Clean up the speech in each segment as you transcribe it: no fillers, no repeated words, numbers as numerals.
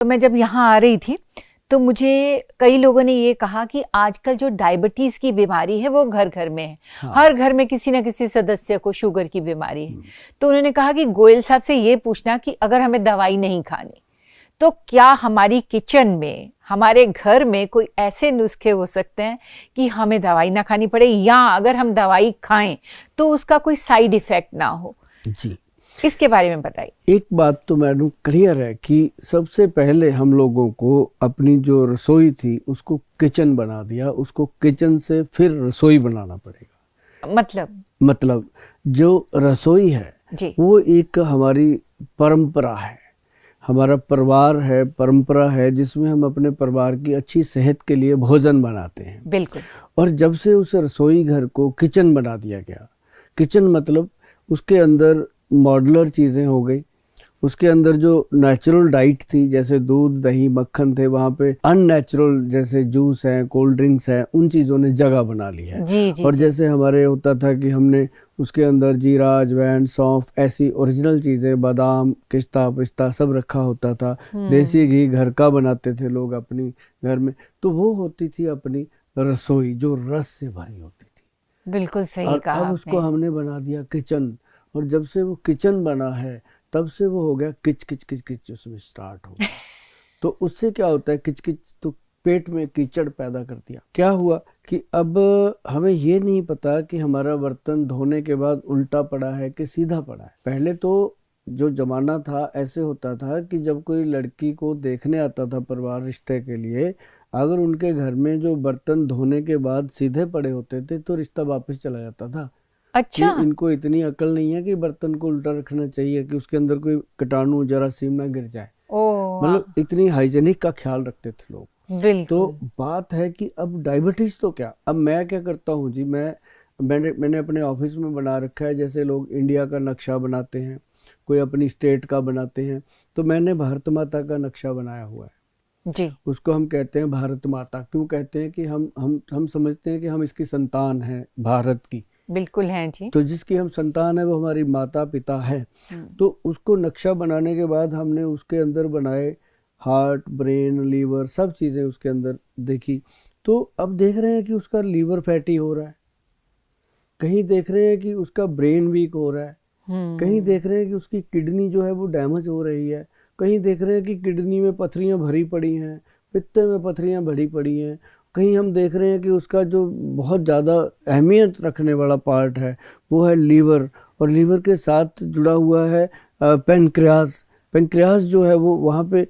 तो मैं जब यहाँ आ रही थी तो मुझे कई लोगों ने ये कहा कि आजकल जो डायबिटीज की बीमारी है वो घर घर में है। हाँ। हर घर में किसी न किसी सदस्य को शुगर की बीमारी है। तो उन्होंने कहा कि गोयल साहब से ये पूछना कि अगर हमें दवाई नहीं खानी तो क्या हमारी किचन में, हमारे घर में कोई ऐसे नुस्खे हो सकते हैं कि हमें दवाई ना खानी पड़े, या अगर हम दवाई खाएं तो उसका कोई साइड इफेक्ट ना हो। जी, इसके बारे में बताइए। एक बात तो मैडम क्लियर है कि सबसे पहले हम लोगों को अपनी जो रसोई थी उसको किचन बना दिया, उसको किचन से फिर रसोई बनाना पड़ेगा। मतलब जो रसोई है जी। वो एक हमारी परंपरा है, हमारा परिवार है, परंपरा है, जिसमें हम अपने परिवार की अच्छी सेहत के लिए भोजन बनाते हैं। बिल्कुल। और जब से उस रसोई घर को किचन बना दिया गया, किचन मतलब उसके अंदर मॉड्यूलर चीज़ें हो गई, उसके अंदर जो नेचुरल डाइट थी जैसे दूध दही मक्खन थे, वहाँ पे अननेचुरल जैसे जूस हैं, कोल्ड ड्रिंक्स हैं, उन चीज़ों ने जगह बना ली है। जी, और जैसे हमारे होता था कि हमने उसके अंदर जीरा अजवाइन सौंफ ऐसी ओरिजिनल चीज़ें, बादाम किस्ता पिस्ता सब रखा होता था। देसी घी घर का बनाते थे लोग अपनी घर में, तो वो होती थी अपनी रसोई जो रस से भरी होती थी। बिल्कुल सही कहा अब उसको हमने बना दिया किचन, और जब से वो किचन बना है तब से वो हो गया किच किच किच किच, उसमें स्टार्ट हो गया। तो उससे क्या होता है, किच किच तो पेट में कीचड़ पैदा कर दिया। क्या हुआ कि अब हमें ये नहीं पता कि हमारा बर्तन धोने के बाद उल्टा पड़ा है कि सीधा पड़ा है। पहले तो जो जमाना था ऐसे होता था कि जब कोई लड़की को देखने आता था परिवार रिश्ते के लिए, अगर उनके घर में जो बर्तन धोने के बाद सीधे पड़े होते थे तो रिश्ता वापस चला जाता था। अच्छा। कि इनको इतनी अकल नहीं है कि बर्तन को उल्टा रखना चाहिए कि उसके अंदर कोई कीटाणु जरासीम ना गिर जाए। मतलब इतनी हाइजीनिक का ख्याल रखते थे लोग। तो बात है कि अब डायबिटीज तो क्या, अब मैं क्या करता हूँ जी, मैंने अपने ऑफिस में बना रखा है, जैसे लोग इंडिया का नक्शा बनाते हैं, कोई अपनी स्टेट का बनाते हैं, तो मैंने भारत माता का नक्शा बनाया हुआ है जी। उसको हम कहते हैं भारत माता। क्यों कहते हैं कि हम समझते हैं कि हम इसकी संतान हैं, भारत की। बिल्कुल हैं जी। तो जिसकी हम संतान है वो हमारी माता पिता है। तो उसको नक्शा बनाने के बाद हमने उसके अंदर बनाए हार्ट, ब्रेन, लीवर, सब चीज़ें उसके अंदर देखी। तो अब देख रहे हैं कि उसका लीवर फैटी हो रहा है, कहीं देख रहे हैं कि उसका ब्रेन वीक हो रहा है, कहीं देख रहे हैं कि उसकी किडनी जो है वो डैमेज हो रही है, कहीं देख रहे हैं कि किडनी में पथरियाँ भरी पड़ी हैं, पित्ते में पथरियाँ भरी पड़ी हैं, कहीं हम देख रहे हैं कि उसका जो बहुत ज़्यादा अहमियत रखने वाला पार्ट है वो है लीवर, और लीवर के साथ जुड़ा हुआ है पेनक्रियास। पेनक्रियास जो है वो वहाँ पे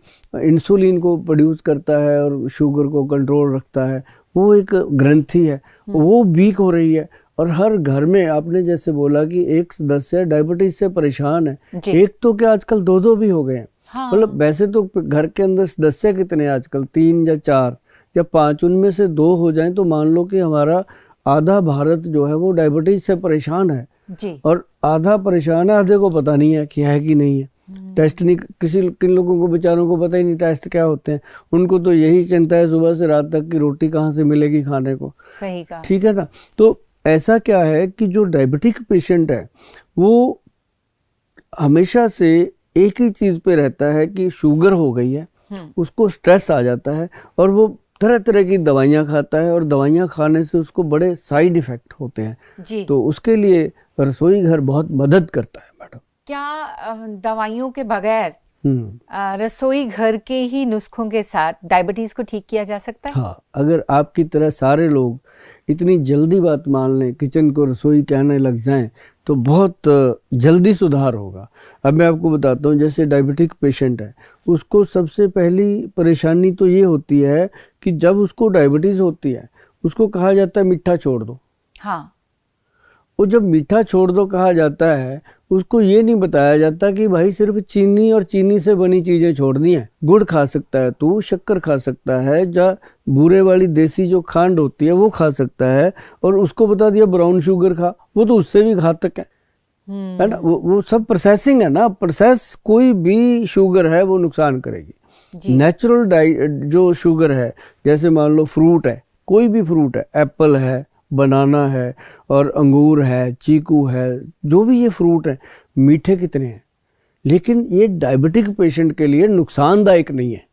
इंसुलिन को प्रोड्यूस करता है और शुगर को कंट्रोल रखता है, वो एक ग्रंथि है, वो वीक हो रही है। और हर घर में आपने जैसे बोला कि एक सदस्य डायबिटीज से परेशान है, एक तो क्या आजकल दो दो भी हो गए हैं। हाँ। मतलब वैसे तो घर के अंदर सदस्य कितने आजकल, 3 या 4 या 5, उनमें से 2 हो जाएं तो मान लो कि हमारा आधा भारत जो है वो डायबिटीज से परेशान है जी। और आधा परेशान है, आधे को पता नहीं है कि है कि नहीं है। टेस्ट नहीं, किन लोगों को बेचारों को पता ही नहीं टेस्ट क्या होते हैं, उनको तो यही चिंता है सुबह से रात तक कि रोटी कहाँ से मिलेगी खाने को। सही कहा। ठीक है ना। तो ऐसा क्या है कि जो डायबिटिक पेशेंट है वो हमेशा से एक ही चीज पे रहता है कि शुगर हो गई है, उसको स्ट्रेस आ जाता है और वो तरह तरह की दवाइयाँ खाता है, और दवाइयाँ खाने से उसको बड़े साइड इफेक्ट होते हैं जी। तो उसके लिए रसोई घर बहुत मदद करता है मैडम। क्या दवाइयों के बगैर रसोई घर के ही नुस्खों के साथ डायबिटीज को ठीक किया जा सकता है? हाँ, अगर आपकी तरह सारे लोग इतनी जल्दी बात मान लें, किचन को रसोई कहने लग जाएं, तो बहुत जल्दी सुधार होगा। अब मैं आपको बताता हूँ, जैसे डायबिटिक पेशेंट है, उसको सबसे पहली परेशानी तो ये होती है कि जब उसको डायबिटीज होती है उसको कहा जाता है मीठा छोड़ दो। हाँ। वो जब मीठा छोड़ दो कहा जाता है, उसको ये नहीं बताया जाता कि भाई सिर्फ चीनी और चीनी से बनी चीजें छोड़नी है। गुड़ खा सकता है तू, शक्कर खा सकता है, जा बूरे वाली देसी जो खांड होती है वो खा सकता है, और उसको बता दिया ब्राउन शुगर खा, वो तो उससे भी घातक है ना। वो सब प्रोसेसिंग है ना, प्रोसेस कोई भी शुगर है वो नुकसान करेगी। नेचुरल जो शुगर है, जैसे मान लो फ्रूट है, कोई भी फ्रूट है, एप्पल है, बनाना है और अंगूर है, चीकू है, जो भी ये फ्रूट है, मीठे कितने हैं, लेकिन ये डायबिटिक पेशेंट के लिए नुकसानदायक नहीं है।